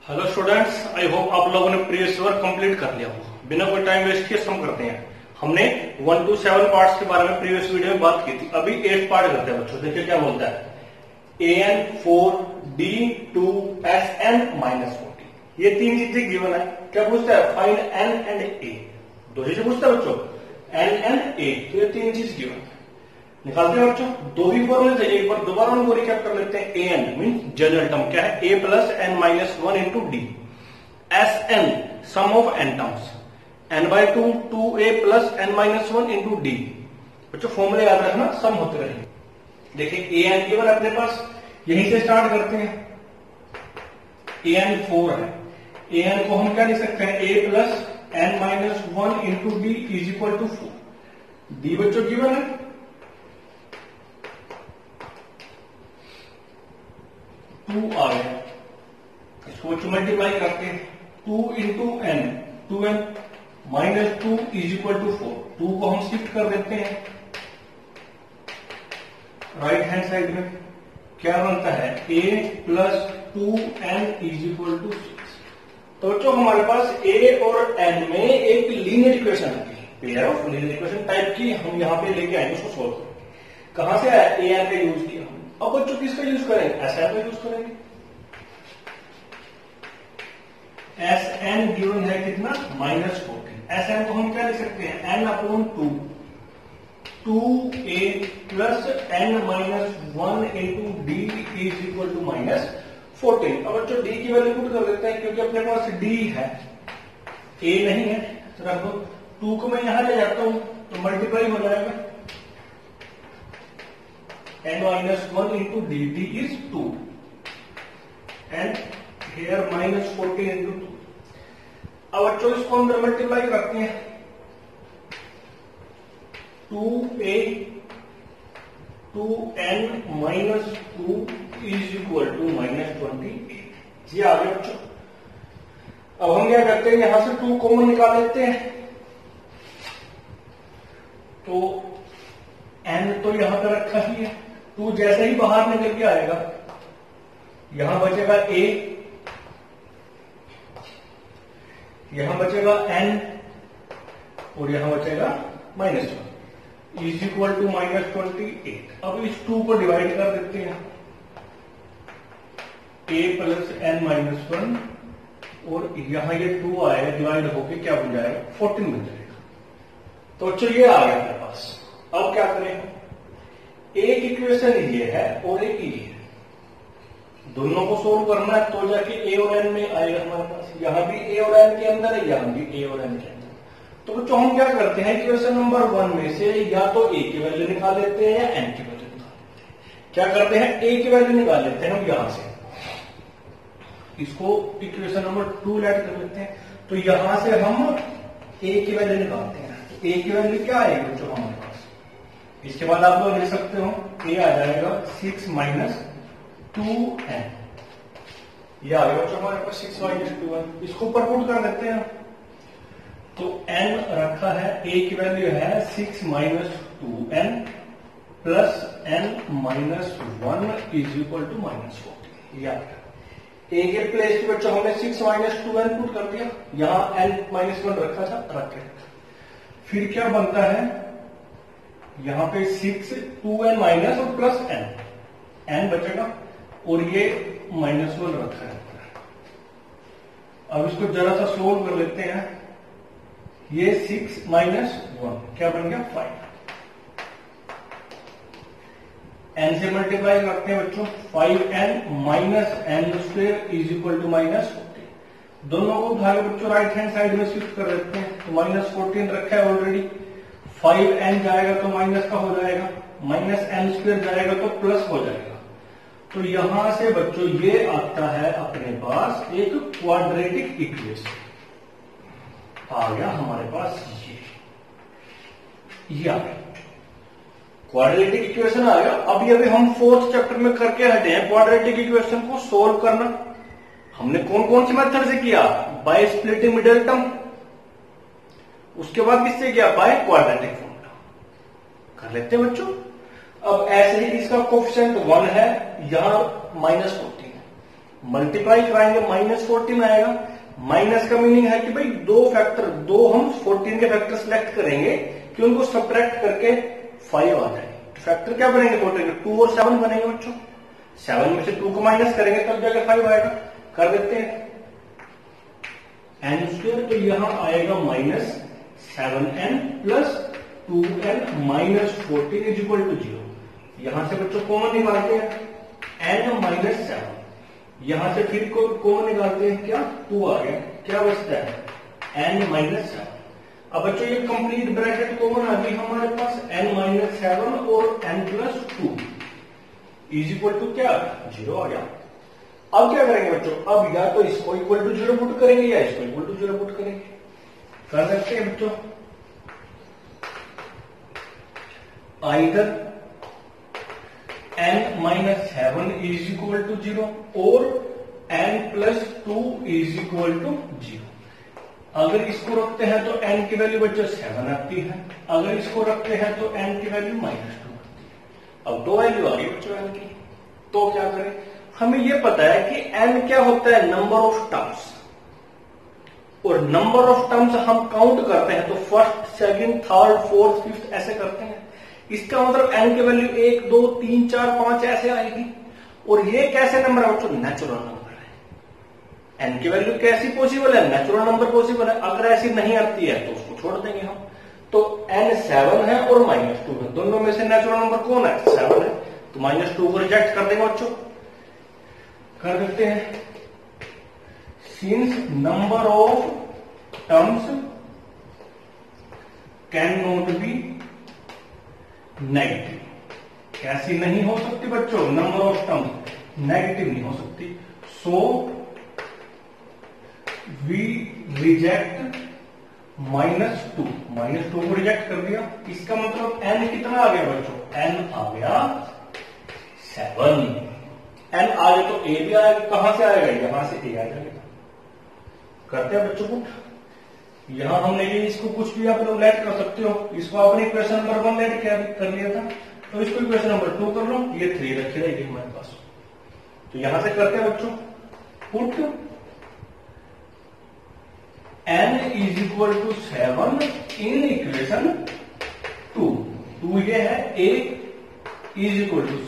Hello students, I hope आप लोगों ने प्रीवियस वर्क कंप्लीट कर लिया हो। बिना कोई टाइम वेस्ट किए सम करते हैं। हमने 1 to 7 पार्ट्स के बारे में प्रीवियस वीडियो में बात की थी। अभी 8 पार्ट करते हैं बच्चों। देखिए क्या बोलता है, an 4 d 2 sn -40। ये तीन चीजें गिवन है। क्या पूछता है, फाइंड n एंड a। दो चीजें पूछता है बच्चों, n एंड a। तो ये तीन चीज गिवन है, निकालते हैं बच्चों। दो ही फॉर्मूले थे, एक बार दोबारा उनको रिकैप कर लेते हैं। an मीन जनरल टर्म क्या है, a plus n minus 1 into d. sn sum of n terms, n/2 2a plus n minus 1 into d. बच्चों फॉर्मूले याद रखना, सम होते रहेंगे। देखिए an केवल अपने पास, यहीं से स्टार्ट करते हैं। an 4 है, an को हम क्या लिख सकते हैं, a plus n minus 1 into d is equal to 4। D बच्चों गिवन है, 2 आ गया। इसको मल्टीप्लाई करते हैं, 2 into n, 2n minus 2 is equal to 4। 2 को हम शिफ्ट कर देते हैं राइट हैंड साइड में। क्या बनता है, a plus 2n is equal to 6। तो बच्चों हमारे पास a और n में एक लीनियर इक्वेशन आती है, pair of linear equation type की। हम यहाँ पे लेके आएंगे, उसको सोल्व करेंगे। कहां से आया, an का यूज किया हम। अब बच्चों किसका यूज करेंगे, SN का यूज करेंगे। SN गिवन है कितना, -14। SN को हम क्या लिख सकते हैं, n/2 2a plus n minus 1 into d is equal to -14। अब बच्चों डी की वैल्यू पुट कर देते हैं, क्योंकि अपने पास डी है, a नहीं है। तो रख दो, 2 को मैं यहां ले जाता हूं तो मल्टीप्लाई हो जाएगा, n minus 1 into dt is 2 and here minus 14 into 2। अब बच्चों इसको अंदर मल्टीप्लाई करते हैं, 2a 2n minus 2 is equal to -28। ये आ गया बच्चों। अब हम क्या करते हैं, यहां से 2 कॉमन निकाल लेते हैं। तो n तो यहां पे रखा ही है, 2 जैसे ही बाहर निकल के आएगा, यहां बचेगा a, यहां बचेगा n और यहां बचेगा -1 इज इक्वल टू -28। अब इस 2 को डिवाइड कर देते हैं, a प्लस n माइनस 1 और यहां ये 2 आएगा, डिवाइड होके क्या बन जाएगा, 14 बन जाएगा। तो चलिए ये आ गया मेरे पास। अब क्या करें, एक इक्वेशन ये है और एक ये है, दोनों को सोल्व करना है तो जाके a और n में आएगा हमारे पास। यहां भी a और n के अंदर है, यहां भी a और n के अंदर। तो बच्चों हम क्या करते हैं, इक्वेशन नंबर 1 में से या तो a की वैल्यू निकाल लेते हैं या n की वैल्यू निकाल लेते हैं। क्या करते हैं, a की वैल्यू निकाल लेते हैं हम यहां से, इसको इक्वेशन नंबर 2 ऐड कर लेते हैं। तो यहां से हम a की वैल्यू निकालते हैं। तो a की वैल्यू क्या आएगी बच्चों हमारे पास, इसके बाद आप लोग लिख सकते हो, a आ जाएगा 6 माइनस 2n। ये आ गया बच्चों हमारे पास 6 माइनस 2n। इसको ऊपर पुट कर देते हैं। तो n रखा है, a की वैल्यू है 6 minus 2n plus n minus 1 is equal to -14। ये आ गया। a के प्लेस पे बच्चों हमने 6 माइनस 2n पुट कर दिया, यहां n माइनस 1 रखा था, रखे। फिर क्या बनता है, यहां पे 6 2n माइनस और प्लस n बचेगा और ये -1 रखा है। अब इसको जरा सा सोल्व कर लेते हैं। ये 6 माइनस 1 क्या बन गया, 5। n से मल्टीप्लाई करते हैं बच्चों, 5n minus n square is equal to -14। दोनों को उठा के बच्चों राइट हैंड साइड में शिफ्ट कर देते हैं। तो -14 रखा है ऑलरेडी, 5n जाएगा तो माइनस का हो जाएगा, -n स्क्वायर जाएगा तो प्लस हो जाएगा। तो यहां से बच्चों ये आता है अपने पास एक क्वाड्रेटिक इक्वेशन आ गया हमारे पास। ये आ गया क्वाड्रेटिक इक्वेशन आ गया। अभी हम 4th चैप्टर में करके हटे हैं क्वाड्रेटिक इक्वेशन को सोल्व करना। हमने कौन कौन सी मेथड से किया, बाय स्प्लिटिंग मिडिल टर्म, उसके बाद किससे किया, बाय क्वाड्रेटिक फॉर्मूला। कर लेते हैं बच्चों। अब ऐसे ही इसका कोफिशिएंट 1 है, यहां -14 है, मल्टीप्लाई कराएंगे -14 आएगा। माइनस का मीनिंग है कि भाई दो हम 14 के फैक्टर सिलेक्ट करेंगे कि उनको सब्ट्रैक्ट करके 5 आ जाए। तो फैक्टर क्या बनेंगे 14 के? 2 और 7 बनेंगे बच्चों। 7 में से 2 को माइनस करेंगे तब जाकर 5 आएगा। कर देते हैं n², तो यहां आएगा -7n + 2n - 14 = 0। यहां से बच्चों कॉमन निकालते हैं n - 7, यहां से फिर कॉमन निकालते हैं, क्या 2 आ गया, क्या बचता है n - 7। अब बच्चों ये कंप्लीट ब्रैकेट कॉमन आ गई हमारे पास, n - 7 और n + 2 = क्या 0 आ गया। अब क्या करेंगे बच्चों? अब या तो इसको = 0 पुट करेंगे या इसको = 0 पुट करेंगे। कर सकते हैं बच्चों, आइदर n - 7 = 0 और n + 2 = 0। अगर इसको रखते हैं तो n की वैल्यू बच्चों 7 आती है, अगर इसको रखते हैं तो n की वैल्यू -2 आती है। अब 2 वैल्यू आ गई बच्चों n की, तो क्या करें? हमें यह पता है कि n क्या होता है, नंबर ऑफ टर्म्स, और नंबर ऑफ टर्म्स हम काउंट करते हैं तो first, second, third, fourth, fifth ऐसे करते हैं। इसका मतलब n की वैल्यू 1 2 3 4 5 ऐसे आएगी। और ये कैसे नंबर है बच्चों? नेचुरल नंबर है। n की वैल्यू कैसी पॉसिबल है? नेचुरल नंबर पॉसिबल है। अगर ऐसी नहीं आती है तो उसको छोड़ देंगे हम। तो n 7 है और -2 है, दोनों में से नेचुरल नंबर कौन है? 7 है, तो -2 को रिजेक्ट कर देंगे बच्चों। कर देते हैं, since number of terms can not be negative. कैसी नहीं हो सकती बच्चों? नंबर ऑफ टर्म्स नेगेटिव नहीं हो सकती। सो वी रिजेक्ट -2 को रिजेक्ट कर दिया। इसका मतलब n कितना आ गया बच्चों? n आ गया 7। n आ गया तो a भी आएगा। कहां से आएगा? यहां से a आ जाएगा। करते हैं बच्चों को, यहां हमने ये इसको कुछ भी आप लोग लेट कर सकते हो। इसको आपने इक्वेशन नंबर 1 लेट कर लिया था, तो इसको इक्वेशन नंबर 2 कर लो, ये 3 रखी रहेगी हमारे पास। तो यहां से करते हैं बच्चों, पुट n = 7 इन इक्वेशन 2 ये है a =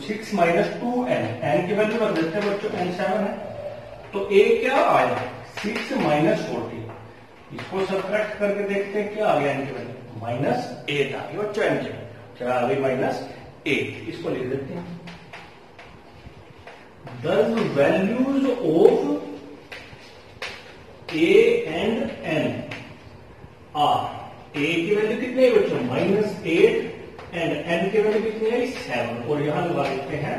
6 - 2n। n की वैल्यू रख देते हैं बच्चों, n 7 है, तो a क्या आया 6 - 14। इसको सब्ट्रैक्ट करके देखते हैं क्या आ गया n की वैल्यू, -8 आ गई बच्चों n की वैल्यू, क्या आ गई -8। इसको लिख देते हैं, the values of a and n are, a की वैल्यू कितनी है बच्चों? -8 एंड n की वैल्यू कितनी है? 7। और यहां लगा देते हैं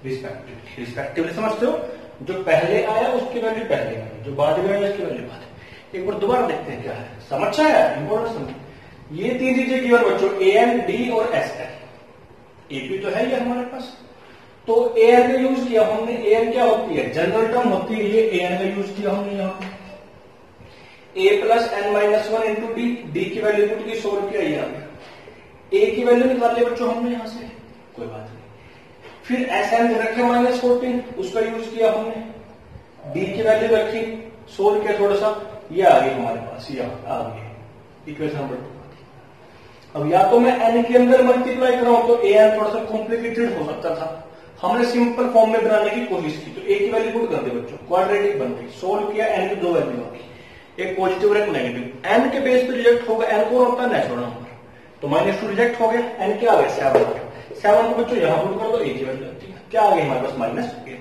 रिस्पेक्टिवली। समझते हो? जो पहले आया उसकी वैल्यू पहले आई, जो बाद में आया उसकी वैल्यू बाद में। एक बार दोबारा देखते हैं क्या है, समझ आया? इंपॉर्टेंट समझ। ये 3 चीजें गिवन बच्चों, an, d और sn। एपी तो है ये हमारे पास, तो an का यूज किया हमने। an क्या होती है? जनरल टर्म होती है, ये an का यूज किया हमने यहाँ पे। a + n - 1 × d, d की वैल्यू पुट की, सोल्व किया, यहाँ पे a की वैल्यू निकाल लिया बच्चों हमने यहां से, कोई बात नहीं। फिर Sn रखे -14, उसका यूज किया हमने, d की वैल्यू रखी, सोल्व किया थोड़ा सा, ये आ गई हमारे पास, ये आ गई इक्वेशन नंबर 2। अब या तो मैं n के अंदर मल्टीप्लाई कराऊं तो an थोड़ा सा कॉम्प्लिकेटेड हो सकता था, हमने सिंपल फॉर्म में बनाने की कोशिश की, तो a की वैल्यू पुट कर दी बच्चों, क्वाड्रेटिक बन गई। सोल्व किया, n की 2 वैल्यू होगी, एक पॉजिटिव और एक नेगेटिव। n के बेस पे रिजेक्ट होगा, n कौन होता है? नेचुरल नंबर, तो -2 रिजेक्ट हो गया, n क्या आ गया? 7 आ गया। 7 को बच्चों यहां पुट कर दो, a की वैल्यू आती है, क्या आ गई हमारे पास? -8।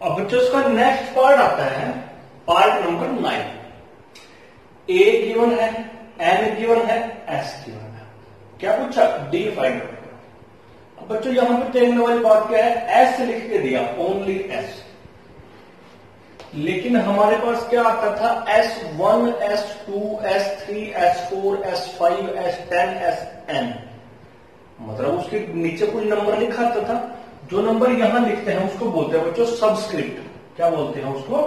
अब बच्चों इसका नेक्स्ट पार्ट आता है, पार्ट नंबर 9। a गिवन है, n गिवन है, s गिवन है। क्या पूछा? d फाइंड आउट करो। अब बच्चों यहां पर देखने वाली बात क्या है, s लिख के दिया, ओनली s। लेकिन हमारे पास क्या आता था? S1, S2, S3, S4, S5, S10, Sn। मतलब उसके नीचे कुछ नंबर लिखा आता था, जो नंबर यहां लिखते हैं उसको बोलते हैं बच्चों सबस्क्रिप्ट। क्या बोलते हैं उसको?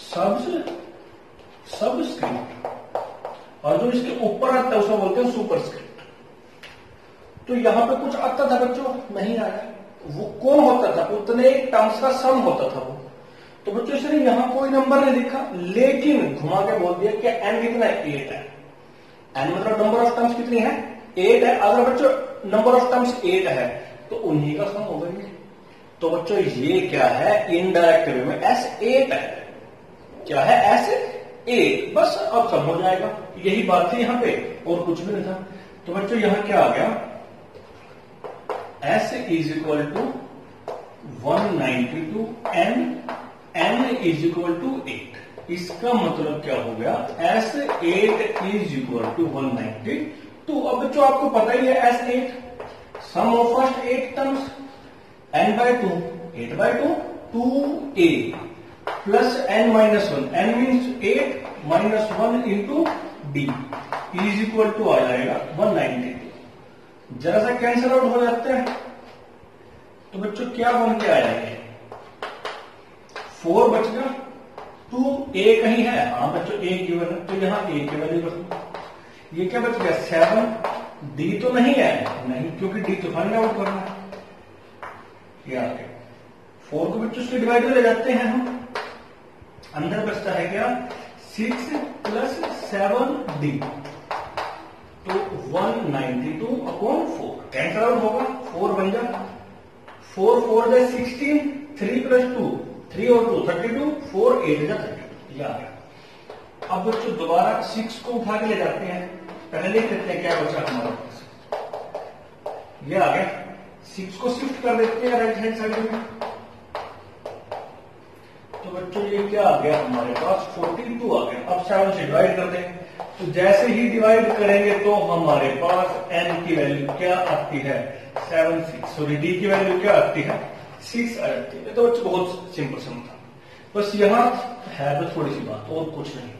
सबस्क्रिप्ट। और जो इसके ऊपर आता है उसको बोलते हैं सुपरस्क्रिप्ट। तो यहां पे कुछ आता था बच्चों, नहीं आया। वो कौन होता था? उतने टर्म्स का सम होता था वो। तो बच्चों इसने यहां कोई नंबर नहीं लिखा, लेकिन घुमा के बोल दिया कि एन कितना है? 8 है। एन मतलब नंबर ऑफ टर्म्स कितनी है? 8 है। अगर बच्चों नंबर ऑफ टर्म्स 8 है तो उन्हीं का सम होगा ये। तो बच्चों ये क्या है? इनडायरेक्ट वे में S8 है। क्या है? S8। बस अब सम हो जाएगा। यही बात थी यहां पे, और कुछ भी नहीं था। तो बच्चों यहां क्या आ गया? S is equal to 192 n is equal to 8। इसका मतलब क्या हो गया? S8 is equal to 192। अब बच्चों आपको पता ही है S8 sum of first 8 terms n by 2, 8 by 2, 2a plus n minus 1, n means 8 minus 1 into d is equal to आ जाएगा 192। जरा सा कैंसिल आउट हो जाते हैं तो बच्चों क्या बन के आया है? 4 बच गया, 2a कहीं है? हाँ बच्चों a गिवन है, तो यहां a की वैल्यू बच। ये क्या बच गया? 7। d तो नहीं है, नहीं, क्योंकि d तो फाइंड आउट करना है। ये आ गया 4 को बच्चों से डिवाइड ले जाते हैं हम, अंदर बचता है क्या? 6 प्लस 7d, तो 192 अपॉन 4 कैंसल आउट होगा, 4 बन जाएगा। 4 4 जा 16, 3 प्लस 2, 3 और 2 32, 4 8 जा 32। ये आ गया। अब बच्चों दोबारा 6 को उठा के ले जाते हैं, पहले देखते हैं क्या बचा हमारे पास। ये आ गया। 6 को शिफ्ट कर देते हैं राइट हैंड साइड में, तो बच्चों ये क्या आ गया हमारे पास? 42 आ गया। अब 7 से डिवाइड कर दें, तो जैसे ही डिवाइड करेंगे तो हमारे पास n की वैल्यू क्या आती है? 7 6। सॉरी d की वैल्यू क्या आती है? 6 आ जाती है। तो बच्चों बहुत सिंपल सम था, बस यहां है तो थोड़ी सी बात, और कुछ नहीं है।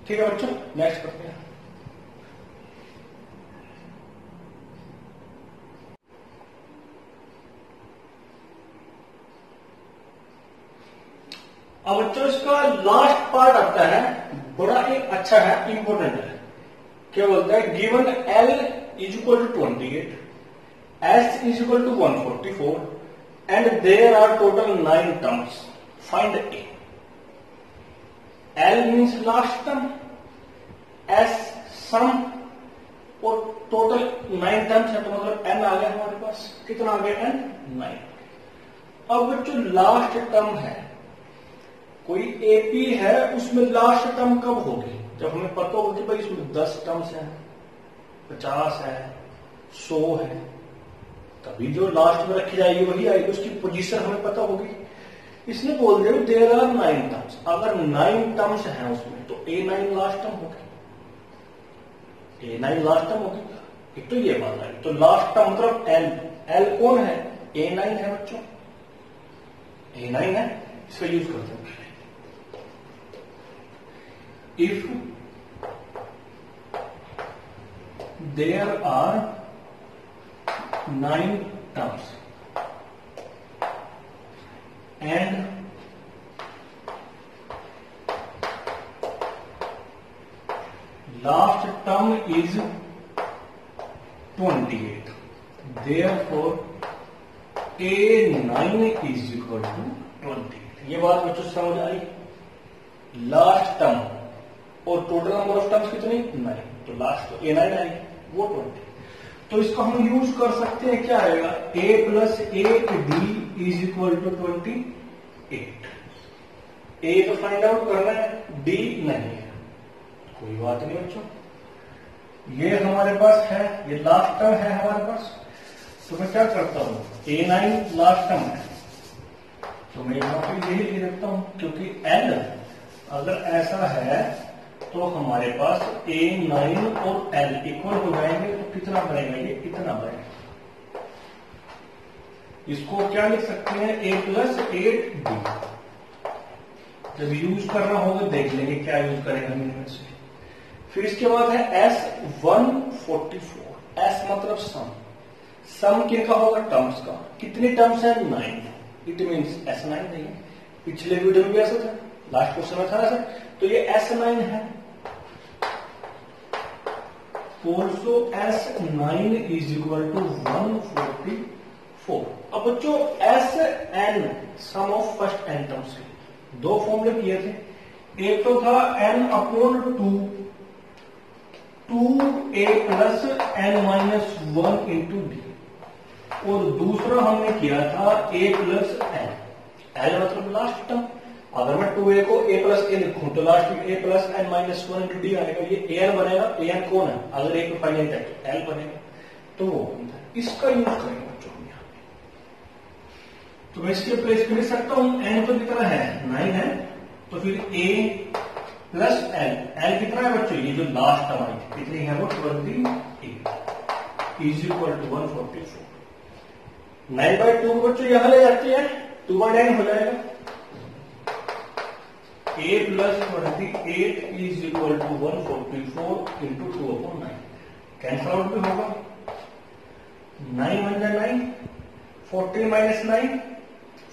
ठीक है बच्चों, नेक्स्ट करते हैं। अब बच्चों इसका लास्ट पार्ट आता है, बड़ा ही अच्छा है, इंपॉर्टेंट है। क्या बोलता है? Given L is equal to 28, S is equal to 144 and there are total 9 terms, find A। L means last term, S sum, और टोटल 9 टर्म्स है, तो मतलब n आ गया हमारे पास। कितना आ गया? n 9। अब बच्चों लास्ट टर्म है, कोई एपी है, उसमें लास्ट टर्म कब होगी? जब हमें पता होगा कि भाई इसमें 10 टर्म्स हैं, 50 है, 100 है, तभी जो लास्ट में रखी जाएगी वही आएगी, उसकी पोजीशन हमें पता होगी। इसने बोल दिया देयर आर 9 टर्म्स। अगर 9 टर्म्स हैं उसमें तो A9 लास्ट टर्म होगी, A9 लास्ट टर्म होगी। एक तो ये बात है, तो लास्ट टर्म मतलब L कौन है? A9 है बच्चों, A9 है। इसका यूज करते हैं। If there are 9 terms and last term is 28, therefore A9 is equal to 28। ये बात बच्चों समझ आई? लास्ट टर्म और टोटल नंबर ऑफ टर्म्स कितनी? 9, तो लास्ट तो A9 आएगी, वो 20। तो इसको हम यूज कर सकते हैं, क्या आएगा? A plus 8D is equal to 28। A तो फाइंड आउट करना है, D नहीं है, कोई बात नहीं बच्चों, ये हमारे पास है, ये लास्ट टर्म है हमारे पास। तो मैं क्या करता हूं? A9 लास्ट टर्म है, तो मैं यहां पर यही लिख देता हूं, क्योंकि L अगर ऐसा है तो हमारे पास A9 और L इक्वल हो जाएंगे, तो कितना बनेगा? ये इतना बनेगा। इसको क्या लिख सकते हैं? A plus 8D। जब यूज करना होगा देख लेंगे क्या यूज करेंगे हम इनमें से। फिर इसके बाद है S144, S मतलब सम, सम किनका होगा, टर्म्स का। कितनी टर्म्स है, 9। इट मीन्स S9 नहीं है। पिछले वीडियो में भी ऐसा था, लास्ट क्वेश्चन में था ऐसा, तो ये S9 है। Also S9 is equal to 144। अब बच्चों Sn sum of first n terms के दो फॉर्मूले किए थे। एक तो था n upon 2a plus n minus 1 into d, और दूसरा हमने किया था a प्लस n। l मतलब लास्ट टर्म। अगर मैं 2a को a प्लस a लिखूं तो लास्ट में a plus n minus 1 into D आएगा। ये an बनेगा। an कौन है, अगर एक में फाइनाइट है तो l बनेगा। तो वो इसका यूज करेंगे बच्चों हम यहाँ पे। तो मैं इसके प्लेस पे लिख सकता हूं, n तो कितना है, 9 है, तो फिर a प्लस l। l कितना है बच्चों, ये जो लास्ट टर्म आई कितनी है वो 28 इज इक्वल टू 144। 9/2 बच्चों यहां ले जाती है, 2/9 हो जाएगा। a plus 28 is equal to 144 into 2/9। Cancel out भी होगा। 9 1 9, 14 माइनस 9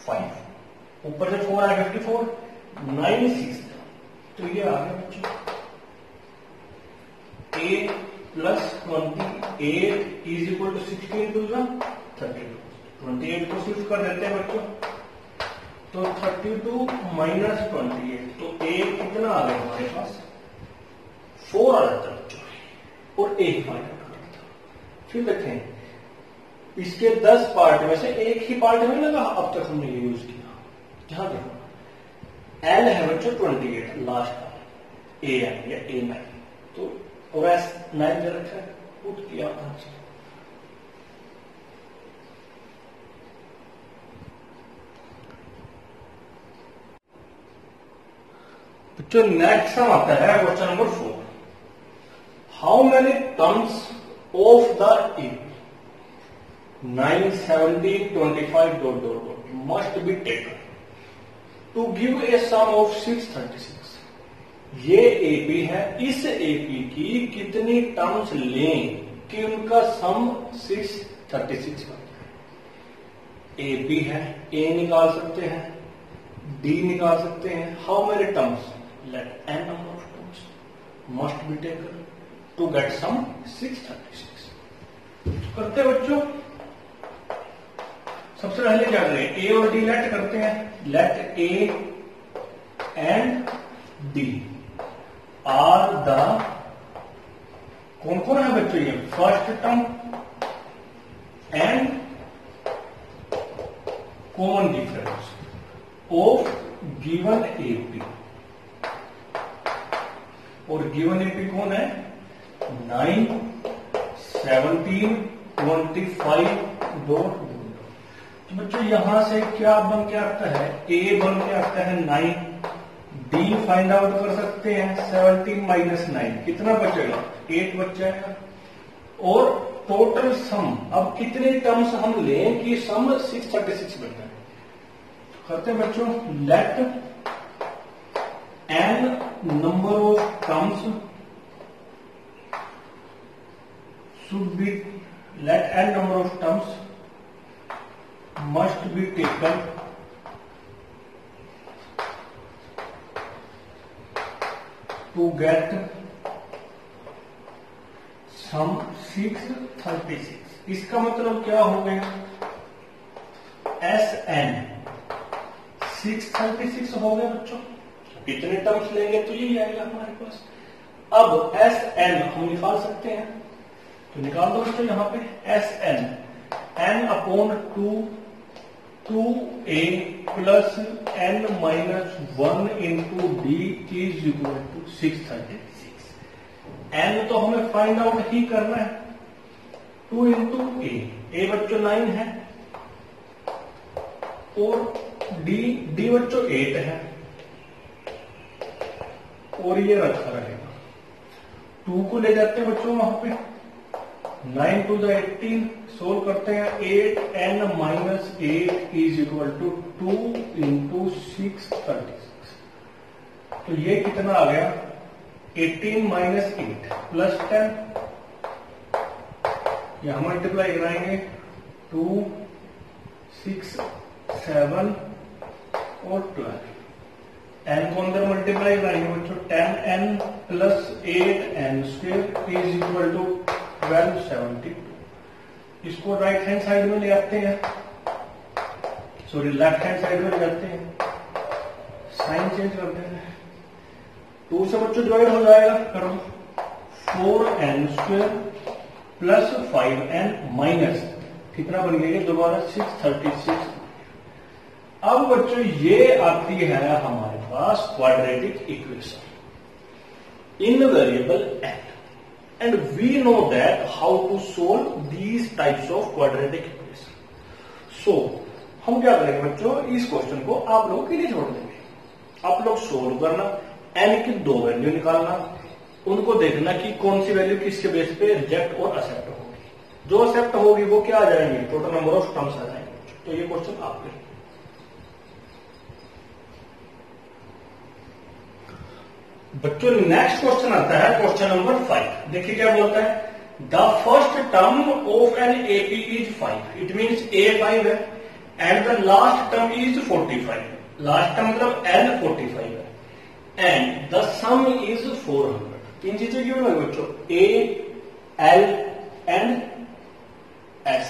5, ऊपर से 4 आया 54, 9 6। तो ये आ गया बच्चों a plus 28 is equal to 16 to 32। 28 को शिफ्ट कर देते हैं बच्चों, तो 32 माइनस 28, तो a कितना आ गया हमारे पास, 4 आ जाता बच्चों, और a ही फाइंड आउट करना था। फिर देखें इसके 10 पार्ट में से एक ही पार्ट में लगा अब तक हमने ये यूज किया। जहां देखो l है बच्चों 28 लास्ट का, an या a9, तो और S9 दे रखा है, पुट किया आंसर। बच्चों नेक्स्ट सम आता है question number 4। How many terms of the AP 9 17 25 ... must be taken to give a sum of 636। ये AP है, इस AP की कितनी टर्म्स लें कि उनका सम 636 बन जाए। AP है, A निकाल सकते हैं, D निकाल सकते हैं। How many terms, let n number of terms must be taken to get sum 636। करते हैं बच्चों, सबसे पहले क्या करें, a और d लेट करते हैं। Let a and d are the, कौन कौन है बच्चों, ये first term and common difference of given AP। और गिवन AP कौन है, 9 17 25 . तो बच्चों यहां से क्या बन के आता है, a बन के आता है 9, d फाइंड आउट कर सकते हैं 17 माइनस 9, कितना बचेगा, 8 बच जाएगा। और टोटल सम, अब कितने टर्म्स हम लें कि सम 636 बन जाए। करते हैं बच्चों, late n number of terms should be, let n number of terms must be taken to get sum 636। इसका मतलब क्या हो गया, Sn 636 हो गया बच्चों। कितने टर्म्स लेंगे तो यही आएगा हमारे पास। अब Sn हम निकाल सकते हैं, तो निकाल दो बच्चों यहाँ पे Sn n upon 2a plus n minus 1 into d is equal to 636। n तो हमें फाइंड आउट ही करना है, 2 इंटू a बच्चों 9 है, और d बच्चों 8 है, और ये रखा रहेगा। 2 को ले जाते हैं बच्चों वहां पे, 9 to the 18 सोल्व करते हैं, 8n minus 8 is equal to 2 into 636। तो ये कितना आ गया, 18 माइनस 8 प्लस 10, यहां मल्टीप्लाई कराएंगे 2, 6, 7 और 12। n को अंदर मल्टीप्लाई करेंगे बच्चों, 10n plus 8n square is equal to 1272। इसको राइट हैंड साइड में ले आते हैं, सॉरी लेफ्ट हैंड साइड में ले जाते हैं, साइन चेंज करते हैं। 2 से बच्चों डिवाइड हो जाएगा, करो 4n square plus 5n minus कितना बन गया दोबारा 636। अब बच्चों ये आती है हमारे पास quadratic equation in variable n, and we know that how to solve these types of quadratic equation. So हम क्या करेंगे बच्चों, इस क्वेश्चन को आप लोगों के लिए छोड़ देंगे। आप लोग सोल्व करना, n की 2 वैल्यू निकालना, उनको देखना कि कौन सी वैल्यू किसके बेस पे रिजेक्ट और एक्सेप्ट होगी। जो एक्सेप्ट होगी वो क्या आ जाएंगे, टोटल नंबर ऑफ टर्म्स आ जाएंगे। तो ये क्वेश्चन आपके बच्चों। नेक्स्ट क्वेश्चन आता है क्वेश्चन नंबर 5। देखिए क्या बोलता है, the first term of an AP is 5, it means a 5 है, and the last term is 45। Last term मतलब एल 45 है, एंड द सम इज 400। तीन चीजें क्यों है बच्चों, a l and s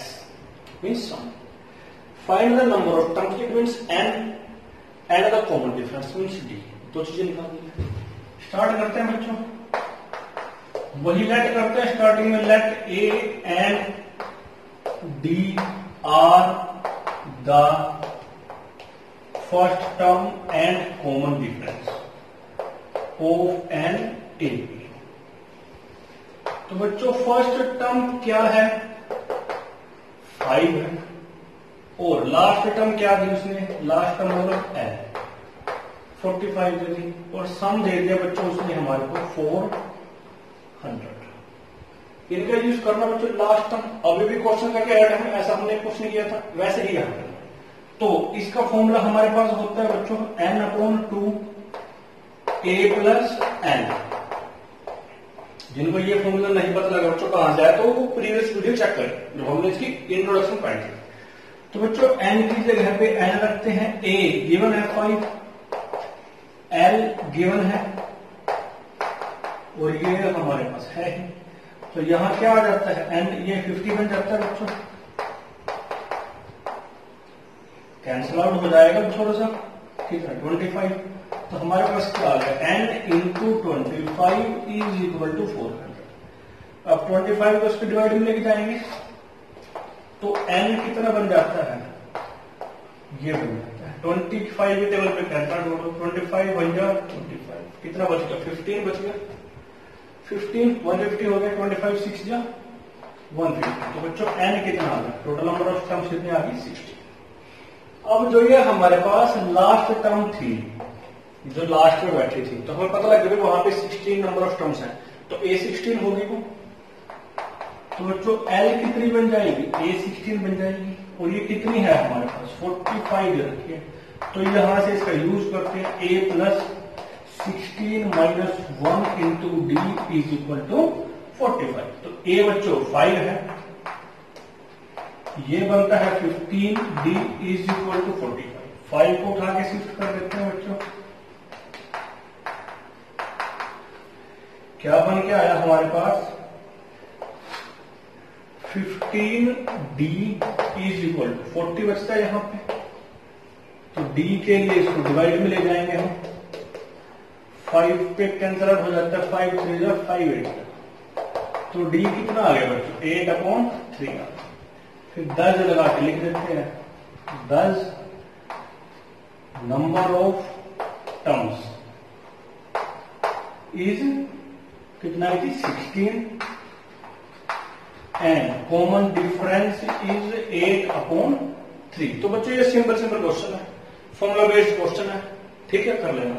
means sum. Find the number of terms, it means n, and the common difference means d. दो चीजें निकालनी है। स्टार्ट करते हैं बच्चों, वही लेट करते हैं स्टार्टिंग में, let a and d are the first term and common difference of an AP. तो बच्चों फर्स्ट टर्म क्या है, 5 है, और लास्ट टर्म क्या दी उसने, लास्ट टर्म मतलब एल 45 दे दी, और सम दे दिया बच्चों उसने हमारे को 400। इनका यूज करना बच्चों लास्ट टर्म। अभी भी क्वेश्चन का क्या है, ऐसा हमने क्वेश्चन किया था वैसे ही यहाँ करना। तो इसका फॉर्मूला हमारे पास होता है बच्चों n/2 a प्लस n। जिनको ये फॉर्मूला नहीं पता लगा बच्चों कहां से आया, तो वो प्रीवियस वीडियो चेक करें जो हमने इसकी इंट्रोडक्शन पढ़ी थी। तो बच्चों n की जगह पे n रखते हैं, a गिवन है 5, L गिवन है, और ये हमारे पास है। तो यहां क्या आ जाता है, n ये 50 बन जाता है बच्चों, कैंसिल आउट हो जाएगा थोड़ा सा, ठीक है 25। तो हमारे पास क्या आ गया, n into 25 is equal to 400। अब 25 को उसके डिवाइड में लेके जाएंगे तो n कितना बन जाता है, ये बन जाता है 25 के टेबल पे कैंसिल आउट, 25 बन गया 25, कितना बच गया 15 बच गया, 15 150 हो गया, 25 6 जा 150। तो बच्चों n कितना आ गया, टोटल नंबर ऑफ टर्म्स कितनी आ गई 60। अब जो ये हमारे पास लास्ट टर्म थी जो लास्ट में बैठी थी, तो हमें पता लग गया वहां पे 16 नंबर ऑफ टर्म्स हैं, तो a 16 होगी वो। तो बच्चों l कितनी बन जाएगी, a 16 बन जाएगी, और ये कितनी है हमारे पास 45 रखी है। तो यहां से इसका यूज करते हैं, a plus 16 minus 1 into d is equal to 45। तो a बच्चों 5 है, ये बनता है 15, डी इज इक्वल टू 45। 5 को उठा के शिफ्ट कर देते हैं बच्चों, क्या बन के आया हमारे पास 15d इज इक्वल टू 40 बचता है यहां पे। तो d के लिए इसको डिवाइड में ले जाएंगे हम, 5 पे कैंसिल आउट हो जाता है, 5 3 जा 5 8। तो d कितना आ गया बच्चों 8/3। फिर 10 लगा के लिख देते हैं, 10 नंबर ऑफ टर्म्स इज कितना है 16, एंड कॉमन डिफरेंस इज 8/3। तो बच्चों ये सिंपल क्वेश्चन है, फॉर्मूला बेस्ड क्वेश्चन है, ठीक है कर लेना।